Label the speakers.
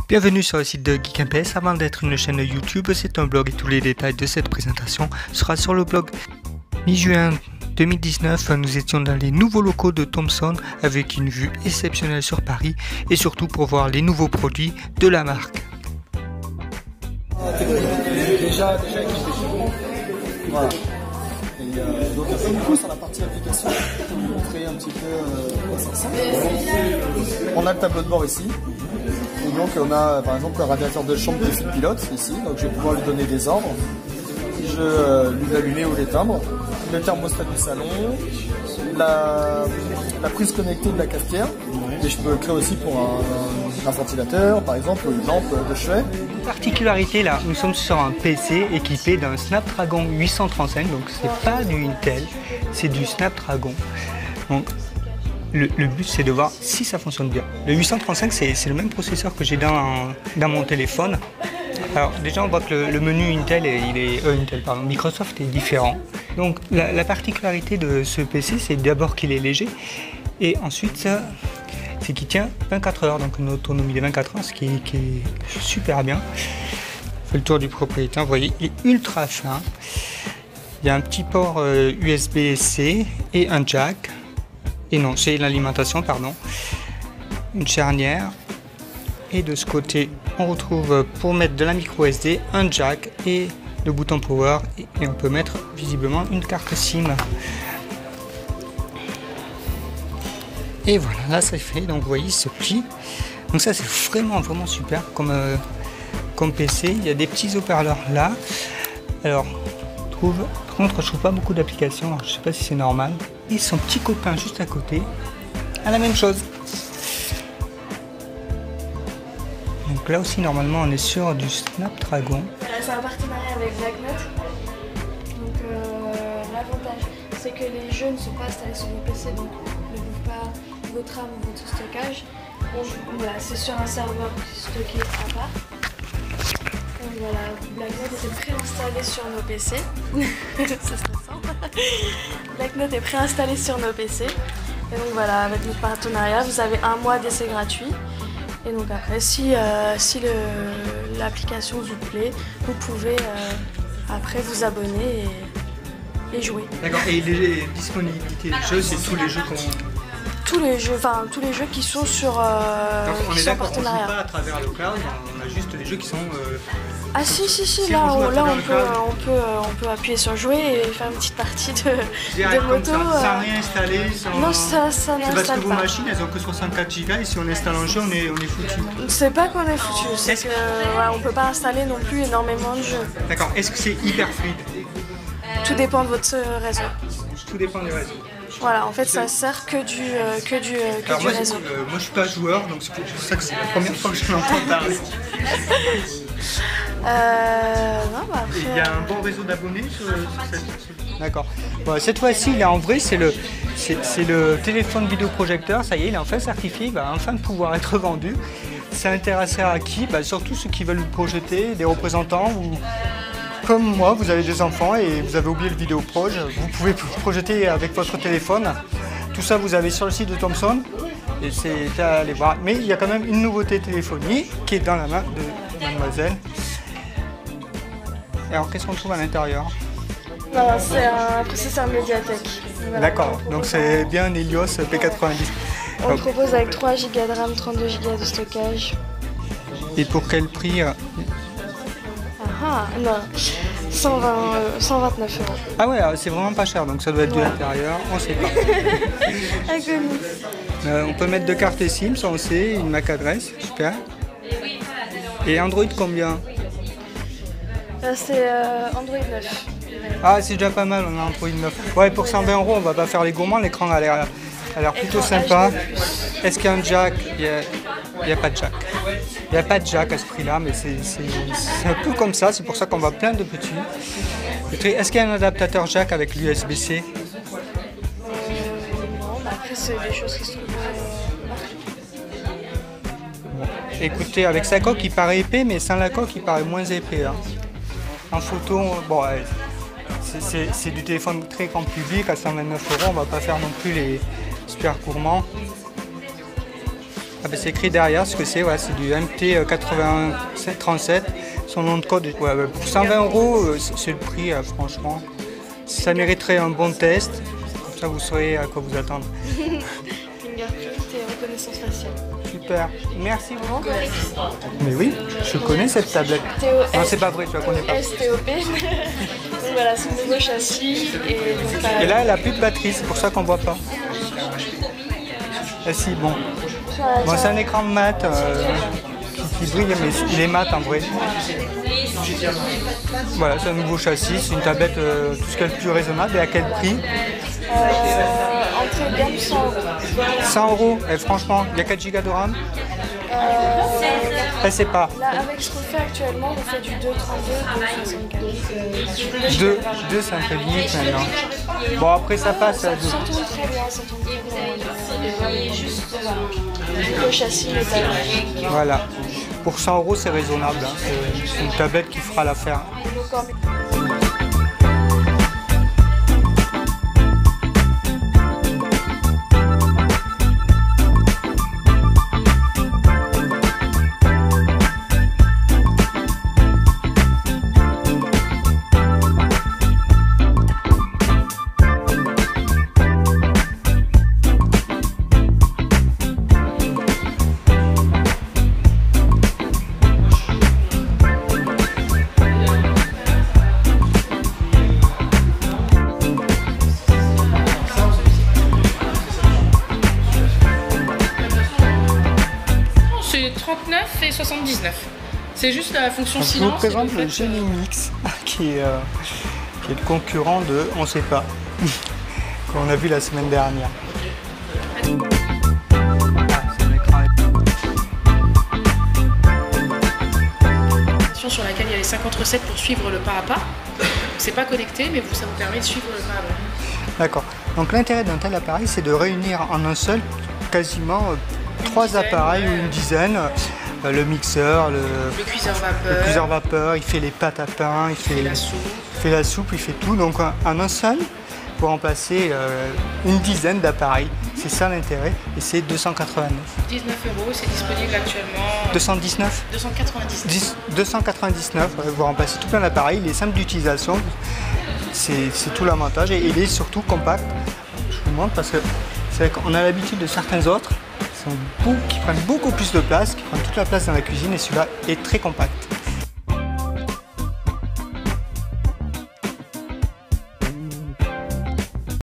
Speaker 1: Bienvenue sur le site de GeekMPS. Avant d'être une chaîne YouTube, c'est un blog et tous les détails de cette présentation sera sur le blog. Mi-juin 2019, nous étions dans les nouveaux locaux de Thomson avec une vue exceptionnelle sur Paris et surtout pour voir les nouveaux produits de la marque.
Speaker 2: Déjà voilà. Et donc un peu beaucoup sur la partie application, je vais vous montrer un petit peu quoi ça ressemble. On a le tableau de bord ici. Et donc on a par exemple le radiateur de chambre qui pilote ici, donc je vais pouvoir lui donner des ordres. Je lui allumer ou l'éteindre. Le thermostat du salon, la prise connectée de la cafetière, et je peux créer aussi pour un ventilateur par exemple, ou une lampe de chevet.
Speaker 1: Particularité là, nous sommes sur un PC équipé d'un Snapdragon 835, donc c'est pas du Intel, c'est du Snapdragon. Donc le but c'est de voir si ça fonctionne bien. Le 835 c'est le même processeur que j'ai dans mon téléphone. Alors déjà on voit que le menu Intel, Microsoft est différent. Donc la particularité de ce PC c'est d'abord qu'il est léger et ensuite c'est qu'il tient 24 heures, donc une autonomie de 24 heures, ce qui est super bien. Je fais le tour du propriétaire, vous voyez il est ultra fin. Il y a un petit port USB-C et un jack. Et non, c'est l'alimentation, pardon. Une charnière. Et de ce côté, on retrouve pour mettre de la micro SD, un jack et le bouton power. Et on peut mettre visiblement une carte SIM. Et voilà, là c'est fait. Donc vous voyez, il se plie. Donc ça c'est vraiment super comme PC. Il y a des petits haut-parleurs là. Alors, par contre, je trouve pas beaucoup d'applications. Je sais pas si c'est normal. Et son petit copain juste à côté a la même chose. Donc là aussi, normalement, on est sur du Snapdragon.
Speaker 3: C'est un partenariat avec BlackNote. Donc l'avantage, c'est que les jeux ne sont pas installés sur vos PC, donc ne bouffent pas votre RAM ou votre stockage. Voilà, c'est sur un serveur stocké à part. Donc voilà, BlackNote était préinstallé sur nos PC. C'est stressant. BlackNote est préinstallé sur nos PC. Et donc voilà, avec notre partenariat, vous avez un mois d'essai gratuit. Et donc après, si l'application vous plaît, vous pouvez après vous abonner et jouer.
Speaker 1: D'accord, et les disponibilités des jeux, c'est tous les jeux qu'on...
Speaker 3: Tous les jeux qui sont sur
Speaker 1: on est d'accord, on ne
Speaker 3: partenariat.
Speaker 1: joue pas à travers le cloud, on a juste les jeux qui sont...
Speaker 3: Ah si, là on peut appuyer sur jouer et faire une petite partie de moto.
Speaker 1: Sans réinstaller,
Speaker 3: Non, ça
Speaker 1: c'est
Speaker 3: n'installe
Speaker 1: parce que vos
Speaker 3: pas.
Speaker 1: machines, elles ont que 64 Go et si on installe un jeu, on est foutu.
Speaker 3: C'est pas qu'on est foutu, c'est que voilà, on peut pas installer non plus énormément de jeux.
Speaker 1: D'accord, est-ce que c'est hyper fluide?
Speaker 3: Tout dépend de votre réseau.
Speaker 1: Tout dépend du réseau.
Speaker 3: Voilà, en fait ça sert que du réseau.
Speaker 1: Moi je suis pas joueur, donc c'est pour ça que c'est la première fois que je l'entends parler.
Speaker 3: Non, bah après,
Speaker 1: Il y a un bon réseau d'abonnés sur cette... D'accord. Bon, cette fois-ci, il est en vrai, c'est le téléphone vidéoprojecteur, ça y est, il est enfin certifié, il va enfin pouvoir être vendu. Ça intéressera à qui? Surtout ceux qui veulent le projeter, des représentants ou... Comme moi, vous avez des enfants et vous avez oublié le vidéoproj, vous pouvez projeter avec votre téléphone. Tout ça, vous avez sur le site de Thomson et c'est à aller voir. Mais il y a quand même une nouveauté téléphonie qui est dans la main de mademoiselle. Et alors, qu'est-ce qu'on trouve à l'intérieur?
Speaker 3: c'est un processeur Mediatek. Voilà.
Speaker 1: D'accord, donc c'est bien un Helios P90.
Speaker 3: On propose avec 3 Go de RAM, 32 Go de stockage.
Speaker 1: Et pour quel prix?
Speaker 3: Non, 129 €.
Speaker 1: Ah ouais, c'est vraiment pas cher, donc ça doit être de l'intérieur, on sait pas. On peut mettre 2 cartes SIM, ça on sait, une MAC adresse, super. Et Android combien?
Speaker 3: C'est Android 9.
Speaker 1: Ah, c'est déjà pas mal, on a Android 9. Ouais, pour 120 €, on va pas faire les gourmands, l'écran a l'air plutôt sympa. Est-ce qu'il y a un jack? Il n'y a pas de jack. Il n'y a pas de jack à ce prix-là, mais c'est un peu comme ça, c'est pour ça qu'on voit plein de petits. Est-ce qu'il y a un adaptateur jack avec l'USB-C?
Speaker 3: Non, après c'est des choses qui se trouvent
Speaker 1: Écoutez, avec sa coque, il paraît épais, mais sans la coque, il paraît moins épais. Hein. En photo, bon, c'est du téléphone très grand public, à 129 €, on va pas faire non plus les super gourmands. Ah ben, c'est écrit derrière ce que c'est, ouais, c'est du MT8737. Son nom de code, ouais, pour 120 €, c'est le prix, franchement. Ça mériterait un bon test, comme ça vous saurez à quoi vous attendre.
Speaker 3: Fingerprint et reconnaissance faciale.
Speaker 1: Super, merci beaucoup. Mais oui, je connais cette tablette. Non, c'est pas vrai, je la connais pas.
Speaker 3: STOP. Donc voilà, c'est le nouveau châssis.
Speaker 1: Et là, elle a plus de batterie, c'est pour ça qu'on voit pas. Ah si, bon. Bon, c'est un écran mat qui brille, mais il est mat en vrai. Voilà, c'est un nouveau châssis, c'est une tablette tout ce qu'il y a de plus raisonnable. Et à quel prix?
Speaker 3: Entrée de gamme 100 €.
Speaker 1: 100 €. Et franchement, il y a 4 Go de RAM. Je sais pas.
Speaker 3: Là, avec ce qu'on fait actuellement, on fait du 2,32, 2,64.
Speaker 1: 2, c'est un peu limite maintenant. Bon, après ça passe à 2.
Speaker 3: Ça tourne très bien, ça tourne très bien. Le châssis métal.
Speaker 1: Voilà. Pour 100 €, c'est raisonnable. Hein. C'est une tablette qui fera l'affaire.
Speaker 4: C'est 39 et 79. C'est juste la fonction
Speaker 1: Je vous
Speaker 4: silence.
Speaker 1: présente le Genimix qui est le concurrent de On sait pas, qu'on a vu la semaine dernière. Ah, c'est un écran.
Speaker 4: Sur laquelle il y a les 50 recettes pour suivre le pas à pas. C'est pas connecté, mais ça vous permet de suivre le pas à pas.
Speaker 1: D'accord. Donc l'intérêt d'un tel appareil, c'est de réunir en un seul quasiment 3 appareils ou une dizaine. Le mixeur,
Speaker 4: Le cuiseur
Speaker 1: le
Speaker 4: vapeur,
Speaker 1: cuiseur vapeur, il fait les pâtes à pain, il fait
Speaker 4: la soupe.
Speaker 1: il fait tout. Donc en un seul, pour remplacer une dizaine d'appareils. C'est ça l'intérêt. Et c'est 289.
Speaker 4: 19 €, c'est disponible actuellement.
Speaker 1: 219
Speaker 4: 299.
Speaker 1: 299, ouais, vous remplacez tout plein d'appareils, il est simple d'utilisation, c'est tout l'avantage et il est surtout compact. Je vous montre parce que c'est vrai qu'on a l'habitude de certains autres qui prennent beaucoup plus de place, qui prennent toute la place dans la cuisine et celui-là est très compact.